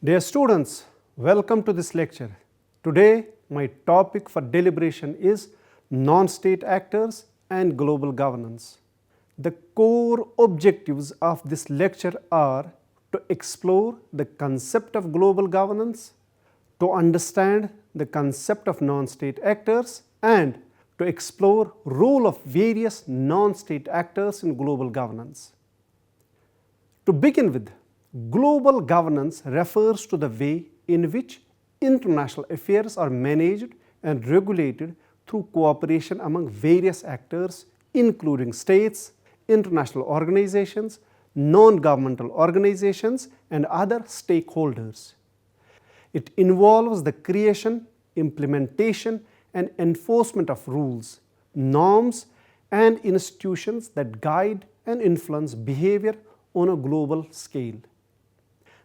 Dear students, welcome to this lecture. Today, my topic for deliberation is non-state actors and global governance. The core objectives of this lecture are to explore the concept of global governance, to understand the concept of non-state actors, and to explore role of various non-state actors in global governance. To begin with, global governance refers to the way in which international affairs are managed and regulated through cooperation among various actors, including states, international organizations, non-governmental organizations, and other stakeholders. It involves the creation, implementation, and enforcement of rules, norms, and institutions that guide and influence behavior on a global scale.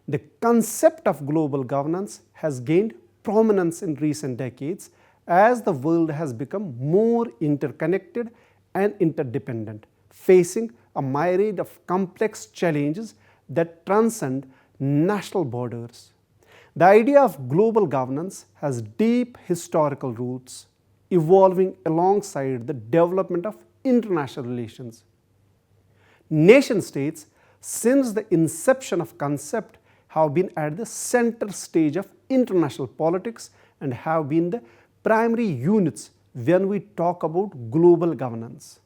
The concept of global governance has gained prominence in recent decades as the world has become more interconnected and interdependent, facing a myriad of complex challenges that transcend national borders. The idea of global governance has deep historical roots, evolving alongside the development of international relations. Nation-states, since the inception of concept, have been at the center stage of international politics and have been the primary units when we talk about global governance.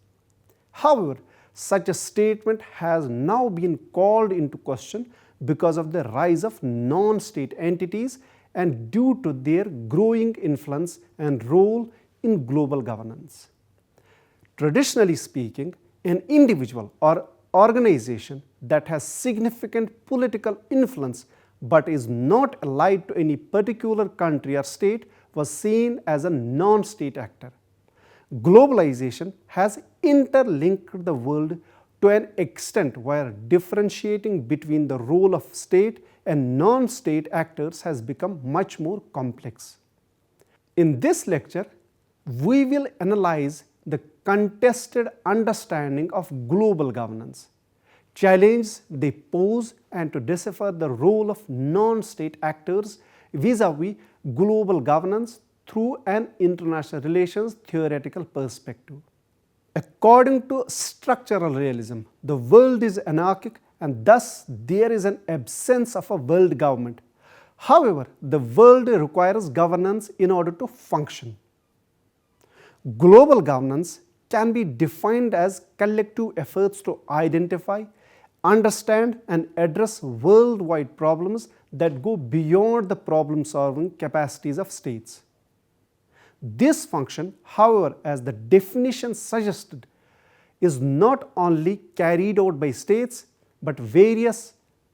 However, such a statement has now been called into question because of the rise of non-state entities and due to their growing influence and role in global governance. Traditionally speaking, an individual or organization that has significant political influence but is not allied to any particular country or state was seen as a non-state actor. Globalization has interlinked the world to an extent where differentiating between the role of state and non-state actors has become much more complex. In this lecture, we will analyze the contested understanding of global governance, challenges they pose, and to decipher the role of non-state actors vis-a-vis global governance through an international relations theoretical perspective. According to structural realism, the world is anarchic and thus there is an absence of a world government. However, the world requires governance in order to function. Global governance can be defined as collective efforts to identify, understand, and address worldwide problems that go beyond the problem-solving capacities of states. This function, however, as the definition suggested, is not only carried out by states but various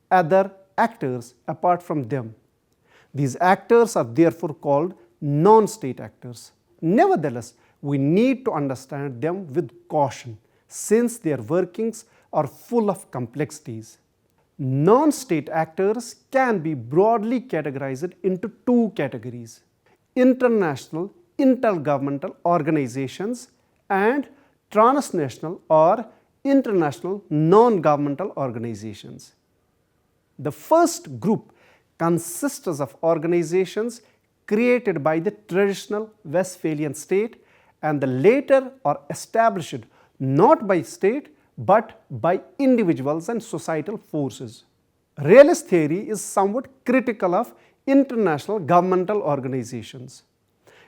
other actors apart from them. These actors are therefore called non-state actors. Nevertheless, we need to understand them with caution since their workings are full of complexities. Non-state actors can be broadly categorized into two categories: international intergovernmental organizations and transnational or international non-governmental organizations. The first group consists of organizations created by the traditional Westphalian state, and the later are established not by state but by individuals and societal forces. Realist theory is somewhat critical of international governmental organizations.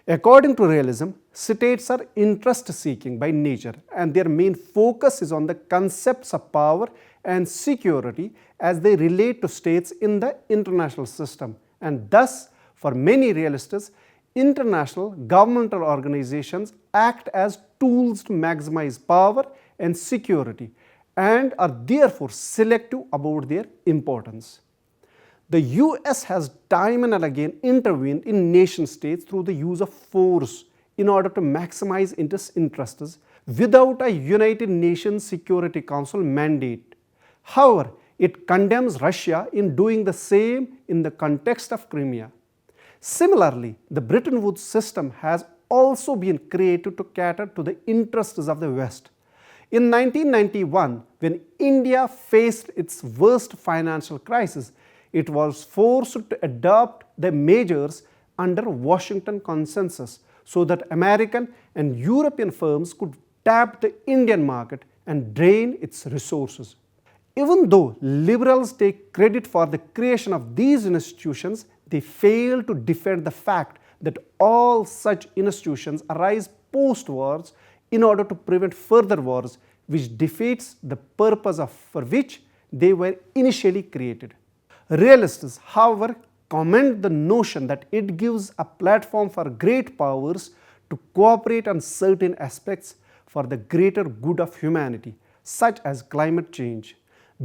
According to realism, states are interest-seeking by nature and their main focus is on the concepts of power and security as they relate to states in the international system, and thus, for many realists, international governmental organizations act as tools to maximize power and security and are therefore selective about their importance. The US has time and again intervened in nation states through the use of force in order to maximize its interests without a United Nations Security Council mandate. However, it condemns Russia in doing the same in the context of Crimea. Similarly, the Bretton Woods system has also been created to cater to the interests of the West. In 1991, when India faced its worst financial crisis, it was forced to adopt the measures under Washington Consensus so that American and European firms could tap the Indian market and drain its resources. Even though liberals take credit for the creation of these institutions, they fail to defend the fact that all such institutions arise post-wars in order to prevent further wars, which defeats the purpose for which they were initially created. Realists, however, commend the notion that it gives a platform for great powers to cooperate on certain aspects for the greater good of humanity, such as climate change.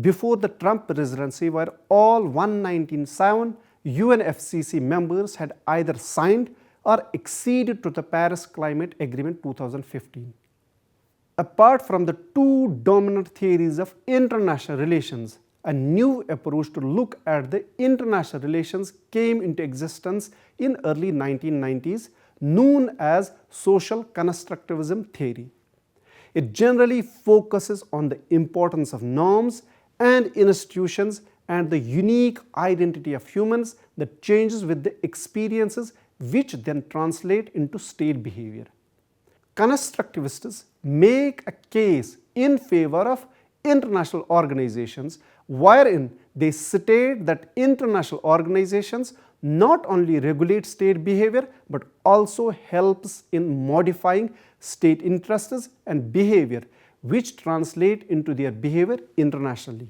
Before the Trump presidency, where all 197 UNFCCC members had either signed or acceded to the Paris Climate Agreement 2015. Apart from the two dominant theories of international relations, a new approach to look at the international relations came into existence in early 1990s, known as social constructivism theory. It generally focuses on the importance of norms and institutions and the unique identity of humans that changes with the experiences, which then translate into state behavior. Constructivists make a case in favor of international organizations, wherein they state that international organizations not only regulate state behavior but also helps in modifying state interests and behavior, which translate into their behavior internationally.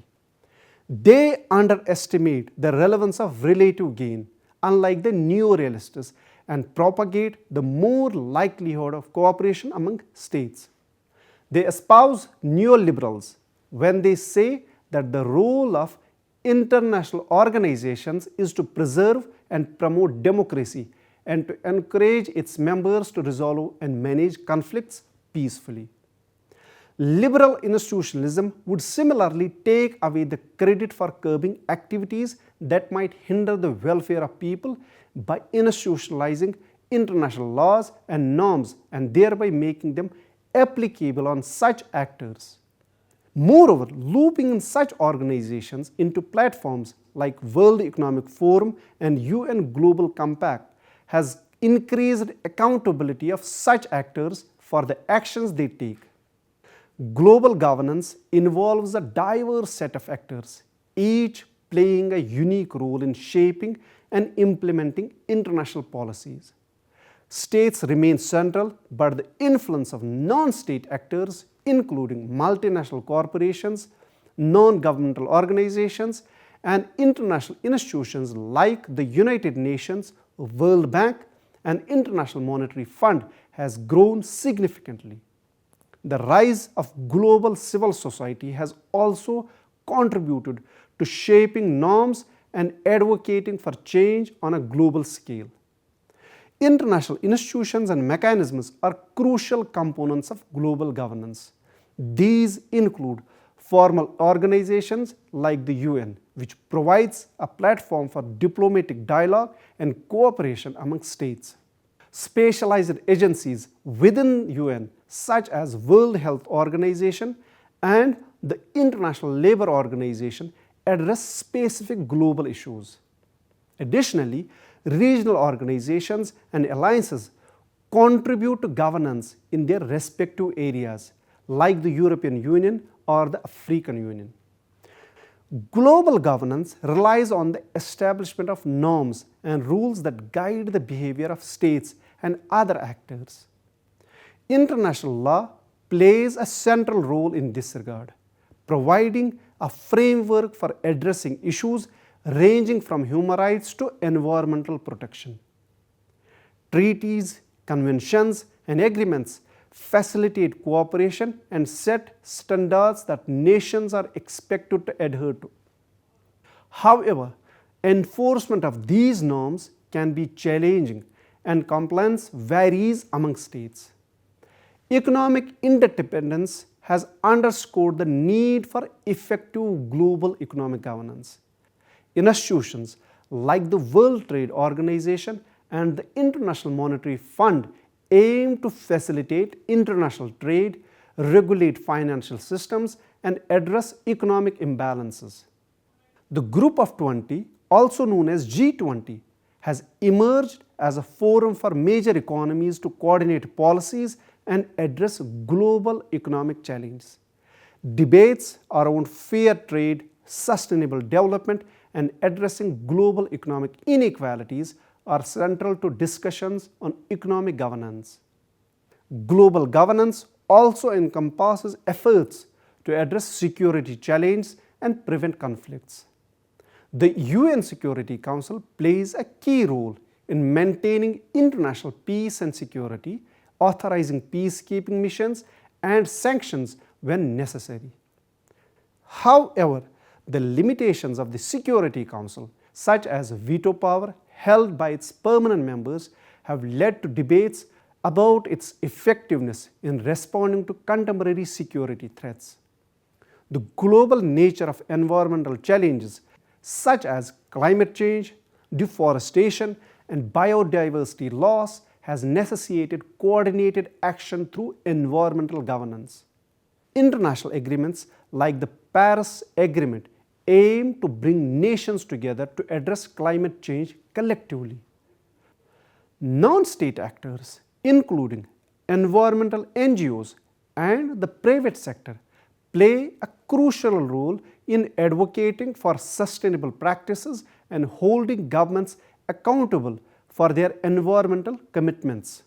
They underestimate the relevance of relative gain, unlike the neo-realists, and propagate the more likelihood of cooperation among states. They espouse neoliberals when they say that the role of international organizations is to preserve and promote democracy and to encourage its members to resolve and manage conflicts peacefully. Liberal institutionalism would similarly take away the credit for curbing activities that might hinder the welfare of people by institutionalizing international laws and norms and thereby making them applicable on such actors. Moreover, looping in such organizations into platforms like World Economic Forum and UN Global Compact has increased accountability of such actors for the actions they take. Global governance involves a diverse set of actors, each playing a unique role in shaping and implementing international policies. States remain central, but the influence of non-state actors, including multinational corporations, non-governmental organizations, and international institutions like the United Nations, World Bank, and International Monetary Fund, has grown significantly. The rise of global civil society has also contributed to shaping norms and advocating for change on a global scale. International institutions and mechanisms are crucial components of global governance. These include formal organizations like the UN, which provides a platform for diplomatic dialogue and cooperation among states. Specialized agencies within UN, such as World Health Organization and the International Labour Organization, address specific global issues. Additionally, regional organizations and alliances contribute to governance in their respective areas, like the European Union or the African Union. Global governance relies on the establishment of norms and rules that guide the behavior of states and other actors. International law plays a central role in this regard, providing a framework for addressing issues ranging from human rights to environmental protection. Treaties, conventions, and agreements facilitate cooperation and set standards that nations are expected to adhere to. However, enforcement of these norms can be challenging and compliance varies among states. Economic interdependence has underscored the need for effective global economic governance. Institutions like the World Trade Organization and the International Monetary Fund aim to facilitate international trade, regulate financial systems, and address economic imbalances. The Group of 20, also known as G20, has emerged as a forum for major economies to coordinate policies and address global economic challenges. Debates around fair trade, sustainable development, and addressing global economic inequalities are central to discussions on economic governance. Global governance also encompasses efforts to address security challenges and prevent conflicts. The UN Security Council plays a key role in maintaining international peace and security, authorizing peacekeeping missions and sanctions when necessary. However, the limitations of the Security Council, such as veto power held by its permanent members, have led to debates about its effectiveness in responding to contemporary security threats. The global nature of environmental challenges such as climate change, deforestation, and biodiversity loss has necessitated coordinated action through environmental governance. International agreements like the Paris Agreement aim to bring nations together to address climate change collectively. Non-state actors, including environmental NGOs and the private sector, play a crucial role in advocating for sustainable practices and holding governments accountable for their environmental commitments.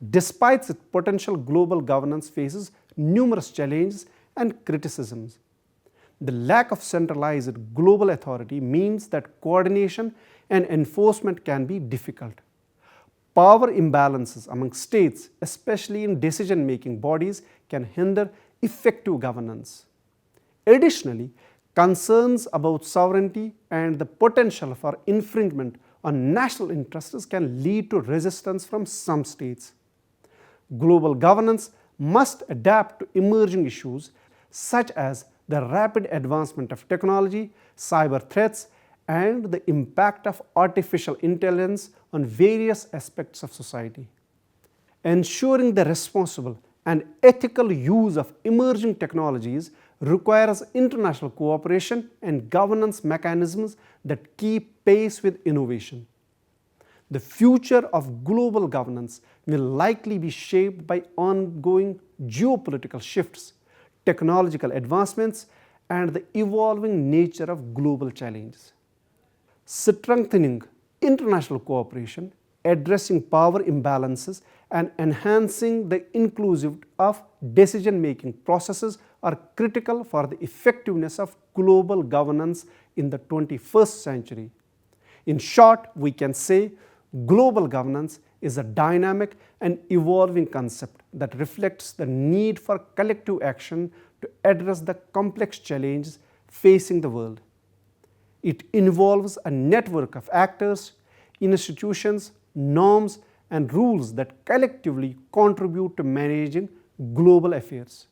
Despite its potential, global governance faces numerous challenges and criticisms. The lack of centralized global authority means that coordination and enforcement can be difficult. Power imbalances among states, especially in decision-making bodies, can hinder effective governance. Additionally, concerns about sovereignty and the potential for infringement on national interests can lead to resistance from some states. Global governance must adapt to emerging issues such as the rapid advancement of technology, cyber threats, and the impact of artificial intelligence on various aspects of society. Ensuring the responsible and ethical use of emerging technologies requires international cooperation and governance mechanisms that keep pace with innovation. The future of global governance will likely be shaped by ongoing geopolitical shifts, technological advancements, and the evolving nature of global challenges. Strengthening international cooperation, addressing power imbalances, and enhancing the inclusivity of decision-making processes are critical for the effectiveness of global governance in the 21st century. In short, we can say global governance is a dynamic and evolving concept that reflects the need for collective action to address the complex challenges facing the world. It involves a network of actors, institutions, norms, and rules that collectively contribute to managing global affairs.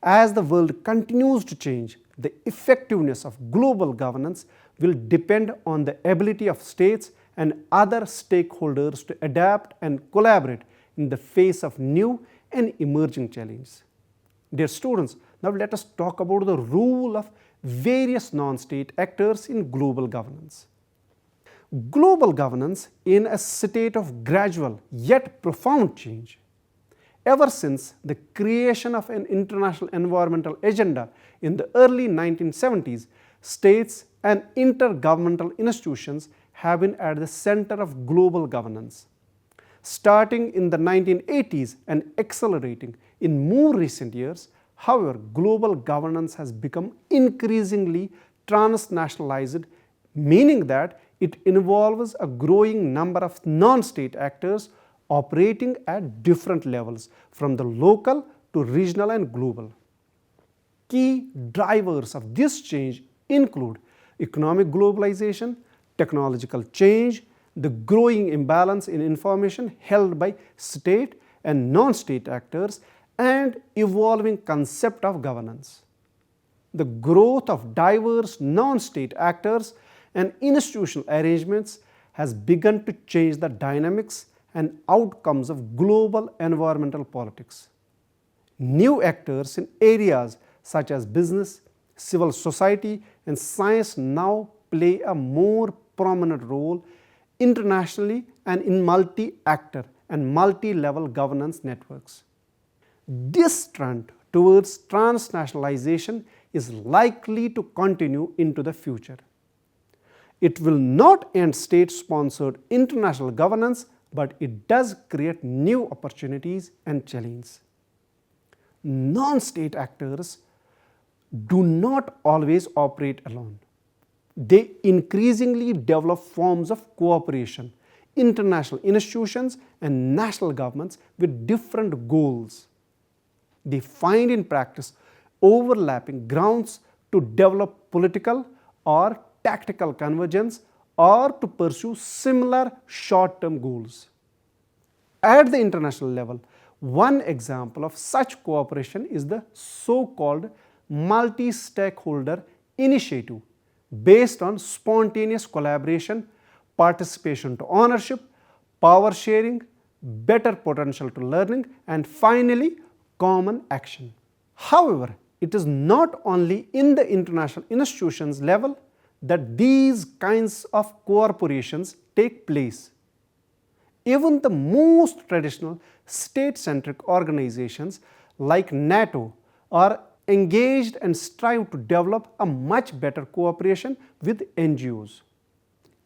As the world continues to change, the effectiveness of global governance will depend on the ability of states and other stakeholders to adapt and collaborate in the face of new and emerging challenges. Dear students, now let us talk about the role of various non-state actors in global governance. Global governance in a state of gradual yet profound change. Ever since the creation of an international environmental agenda in the early 1970s, states and intergovernmental institutions have been at the center of global governance. Starting in the 1980s and accelerating in more recent years, however, global governance has become increasingly transnationalized, meaning that it involves a growing number of non-state actors operating at different levels, from the local to regional and global. Key drivers of this change include economic globalization, technological change, the growing imbalance in information held by state and non-state actors, and evolving concept of governance. The growth of diverse non-state actors and institutional arrangements has begun to change the dynamics and outcomes of global environmental politics. New actors in areas such as business, civil society, and science now play a more prominent role internationally and in multi-actor and multi-level governance networks. This trend towards transnationalization is likely to continue into the future. It will not end state-sponsored international governance, but it does create new opportunities and challenges. Non-state actors do not always operate alone. They increasingly develop forms of cooperation, international institutions and national governments with different goals. They find in practice overlapping grounds to develop political or tactical convergence or to pursue similar short-term goals. At the international level, one example of such cooperation is the so-called multi-stakeholder initiative based on spontaneous collaboration, participation to ownership, power sharing, better potential to learning, and finally, common action. However, it is not only in the international institutions level that these kinds of cooperations take place. Even the most traditional state-centric organizations like NATO are engaged and strive to develop a much better cooperation with NGOs.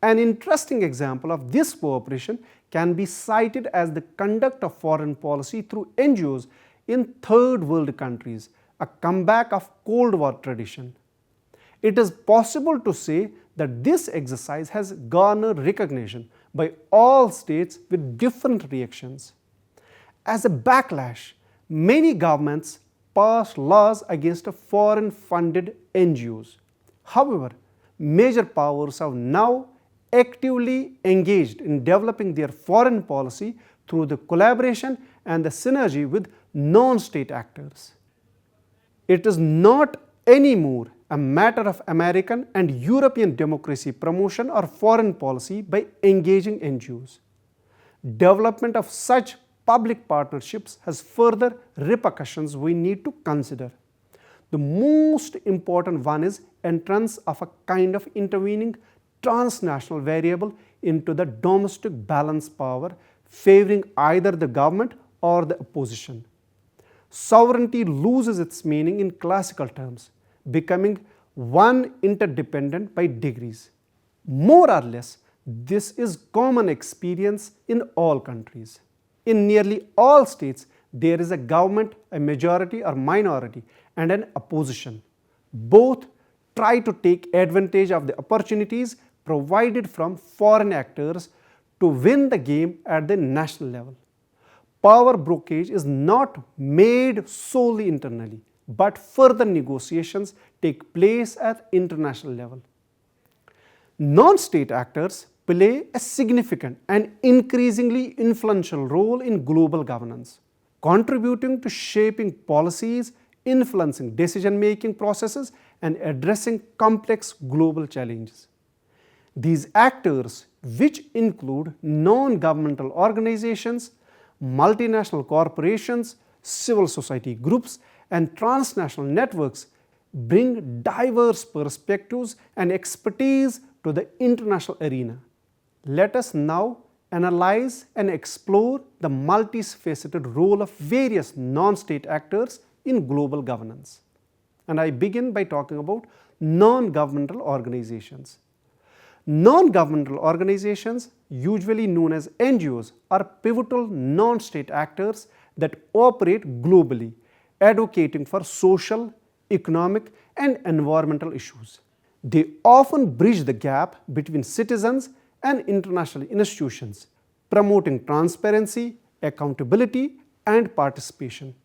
An interesting example of this cooperation can be cited as the conduct of foreign policy through NGOs in third world countries, a comeback of Cold War tradition. It is possible to say that this exercise has garnered recognition by all states with different reactions. As a backlash, many governments passed laws against foreign-funded NGOs. However, major powers have now actively engaged in developing their foreign policy through the collaboration and the synergy with non-state actors. It is not anymore a matter of American and European democracy promotion or foreign policy by engaging NGOs. Development of such public partnerships has further repercussions we need to consider. The most important one is entrance of a kind of intervening transnational variable into the domestic balance power, favoring either the government or the opposition. Sovereignty loses its meaning in classical terms, becoming one interdependent by degrees. More or less, this is common experience in all countries. In nearly all states, there is a government, a majority or minority, and an opposition. Both try to take advantage of the opportunities provided from foreign actors to win the game at the national level. Power brokage is not made solely internally, but further negotiations take place at international level. Non-state actors play a significant and increasingly influential role in global governance, contributing to shaping policies, influencing decision-making processes, and addressing complex global challenges. These actors, which include non-governmental organizations, multinational corporations, civil society groups, and transnational networks, bring diverse perspectives and expertise to the international arena. Let us now analyze and explore the multifaceted role of various non-state actors in global governance. And I begin by talking about non-governmental organizations. Non-governmental organizations, usually known as NGOs, are pivotal non-state actors that operate globally, advocating for social, economic, and environmental issues. They often bridge the gap between citizens and international institutions, promoting transparency, accountability, and participation.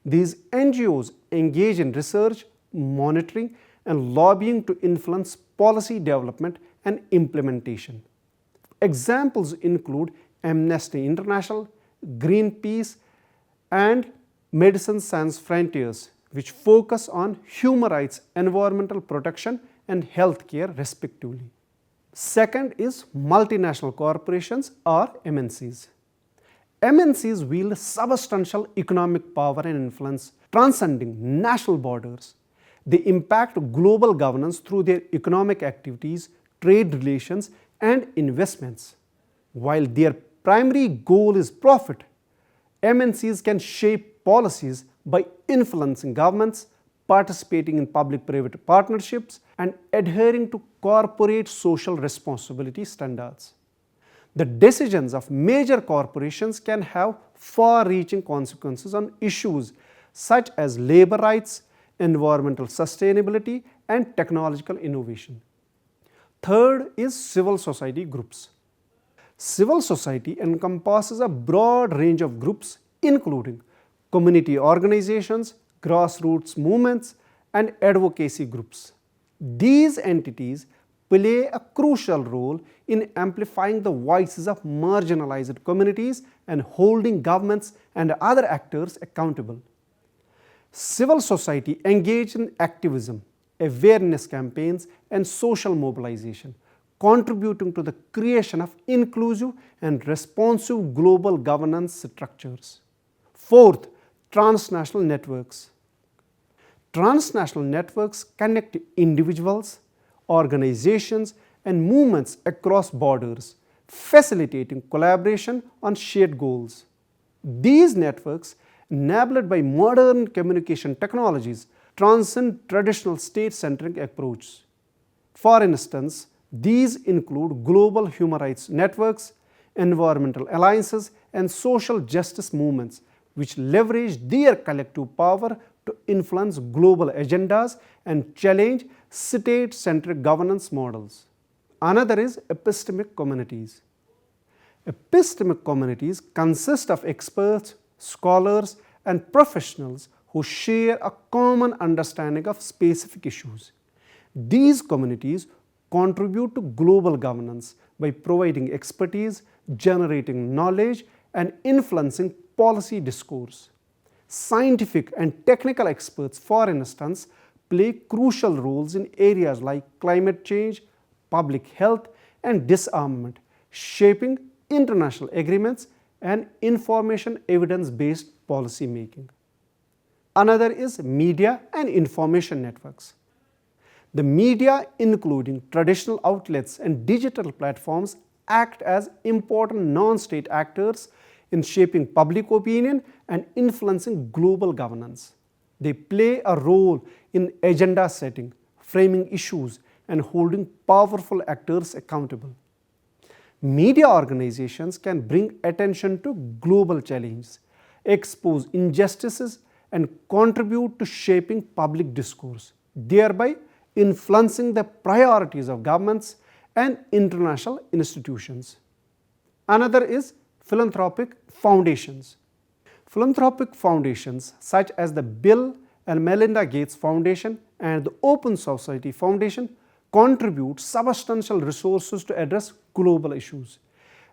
These NGOs engage in research, monitoring, and lobbying to influence policy development and implementation. Examples include Amnesty International, Greenpeace, and Médecins Sans Frontières, which focus on human rights, environmental protection, and healthcare respectively. Second is multinational corporations or MNCs. MNCs wield substantial economic power and influence transcending national borders. They impact global governance through their economic activities, trade relations, and investments. While their primary goal is profit, MNCs can shape policies by influencing governments, participating in public-private partnerships, and adhering to corporate social responsibility standards. The decisions of major corporations can have far-reaching consequences on issues such as labor rights, environmental sustainability, and technological innovation. Third is civil society groups. Civil society encompasses a broad range of groups including community organizations, grassroots movements, and advocacy groups. These entities play a crucial role in amplifying the voices of marginalized communities and holding governments and other actors accountable. Civil society engage in activism, awareness campaigns, and social mobilization, contributing to the creation of inclusive and responsive global governance structures. Fourth, transnational networks. Transnational networks connect individuals, organizations, and movements across borders, facilitating collaboration on shared goals. These networks, enabled by modern communication technologies, transcend traditional state-centric approaches. For instance, these include global human rights networks, environmental alliances, and social justice movements, which leverage their collective power to influence global agendas and challenge state-centric governance models. Another is epistemic communities. Epistemic communities consist of experts, scholars, and professionals who share a common understanding of specific issues. These communities contribute to global governance by providing expertise, generating knowledge, and influencing policy discourse. Scientific and technical experts, for instance, play crucial roles in areas like climate change, public health, and disarmament, shaping international agreements and information evidence-based policy making. Another is media and information networks. The media, including traditional outlets and digital platforms, act as important non-state actors in shaping public opinion and influencing global governance. They play a role in agenda setting, framing issues, and holding powerful actors accountable. Media organizations can bring attention to global challenges, expose injustices, and contribute to shaping public discourse, thereby influencing the priorities of governments and international institutions. Another is philanthropic foundations. Philanthropic foundations such as the Bill and Melinda Gates Foundation and the Open Society Foundation contribute substantial resources to address global issues.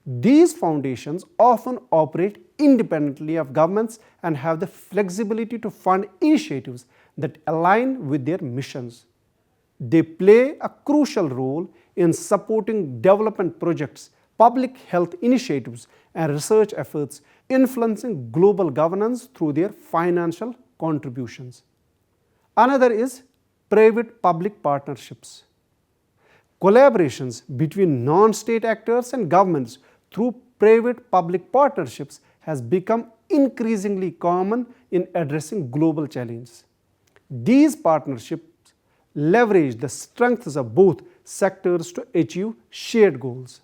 These foundations often operate independently of governments and have the flexibility to fund initiatives that align with their missions. They play a crucial role in supporting development projects, public health initiatives, and research efforts, influencing global governance through their financial contributions. Another is private-public partnerships. Collaborations between non-state actors and governments through private-public partnerships has become increasingly common in addressing global challenges. These partnerships leverage the strengths of both sectors to achieve shared goals.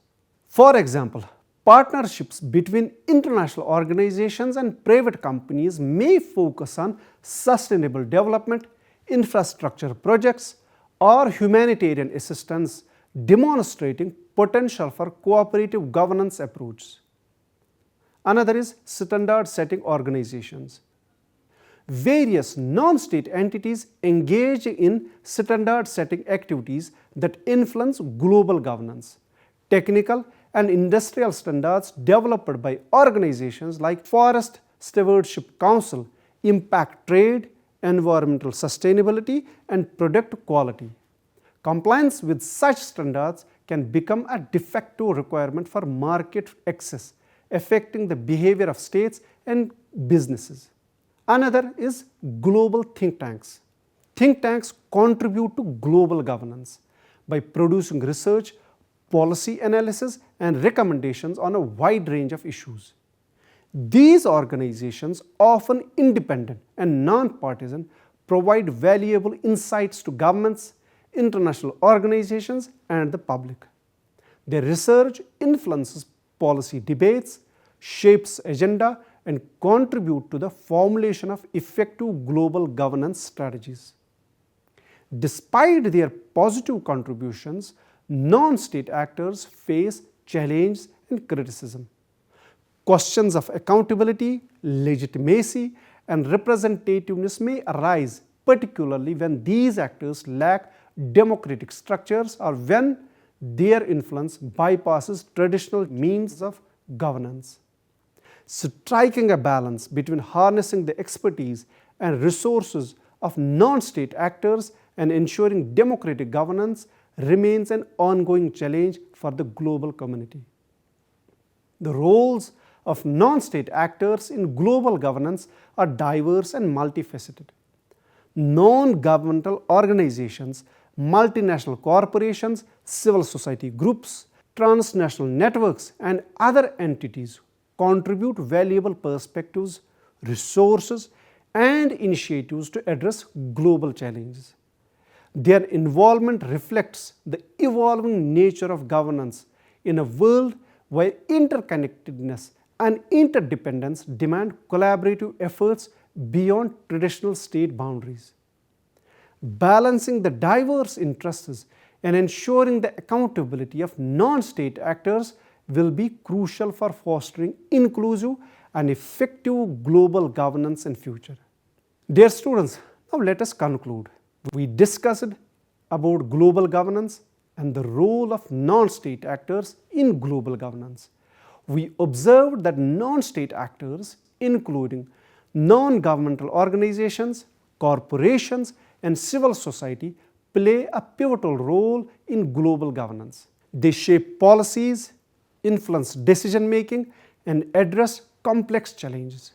For example, partnerships between international organizations and private companies may focus on sustainable development, infrastructure projects, or humanitarian assistance, demonstrating potential for cooperative governance approaches. Another is standard setting organizations. Various non-state entities engage in standard setting activities that influence global governance. Technical and industrial standards developed by organizations like Forest Stewardship Council impact trade, environmental sustainability, and product quality. Compliance with such standards can become a de facto requirement for market access, affecting the behavior of states and businesses. Another is global think tanks. think tanks contribute to global governance by producing research, policy analysis, and recommendations on a wide range of issues. These organizations, often independent and non-partisan, provide valuable insights to governments, international organizations, and the public. Their research influences policy debates, shapes agenda, and contribute to the formulation of effective global governance strategies. Despite their positive contributions, non-state actors face challenge and criticism. Questions of accountability, legitimacy, and representativeness may arise, particularly when these actors lack democratic structures or when their influence bypasses traditional means of governance. Striking a balance between harnessing the expertise and resources of non-state actors and ensuring democratic governance remains an ongoing challenge for the global community. The roles of non-state actors in global governance are diverse and multifaceted. Non-governmental organizations, multinational corporations, civil society groups, transnational networks, and other entities contribute valuable perspectives, resources, and initiatives to address global challenges. Their involvement reflects the evolving nature of governance in a world where interconnectedness and interdependence demand collaborative efforts beyond traditional state boundaries. Balancing the diverse interests and ensuring the accountability of non-state actors will be crucial for fostering inclusive and effective global governance in future. Dear students, now let us conclude. We discussed about global governance and the role of non-state actors in global governance. We observed that non-state actors, including non-governmental organizations, corporations, and civil society, play a pivotal role in global governance. They shape policies, influence decision-making, and address complex challenges.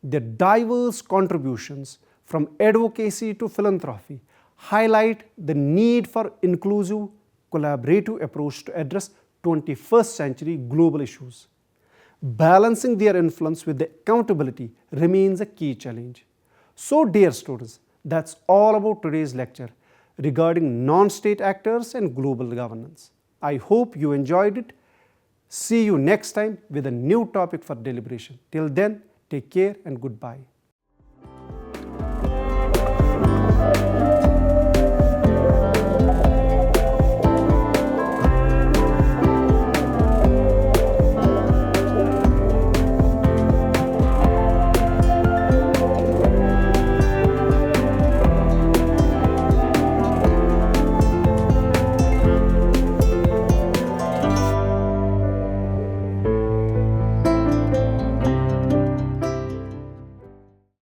Their diverse contributions, from advocacy to philanthropy, highlight the need for inclusive, collaborative approach to address 21st century global issues. Balancing their influence with the accountability remains a key challenge. So, dear students, that's all about today's lecture regarding non-state actors and global governance. I hope you enjoyed it. See you next time with a new topic for deliberation. Till then, take care and goodbye.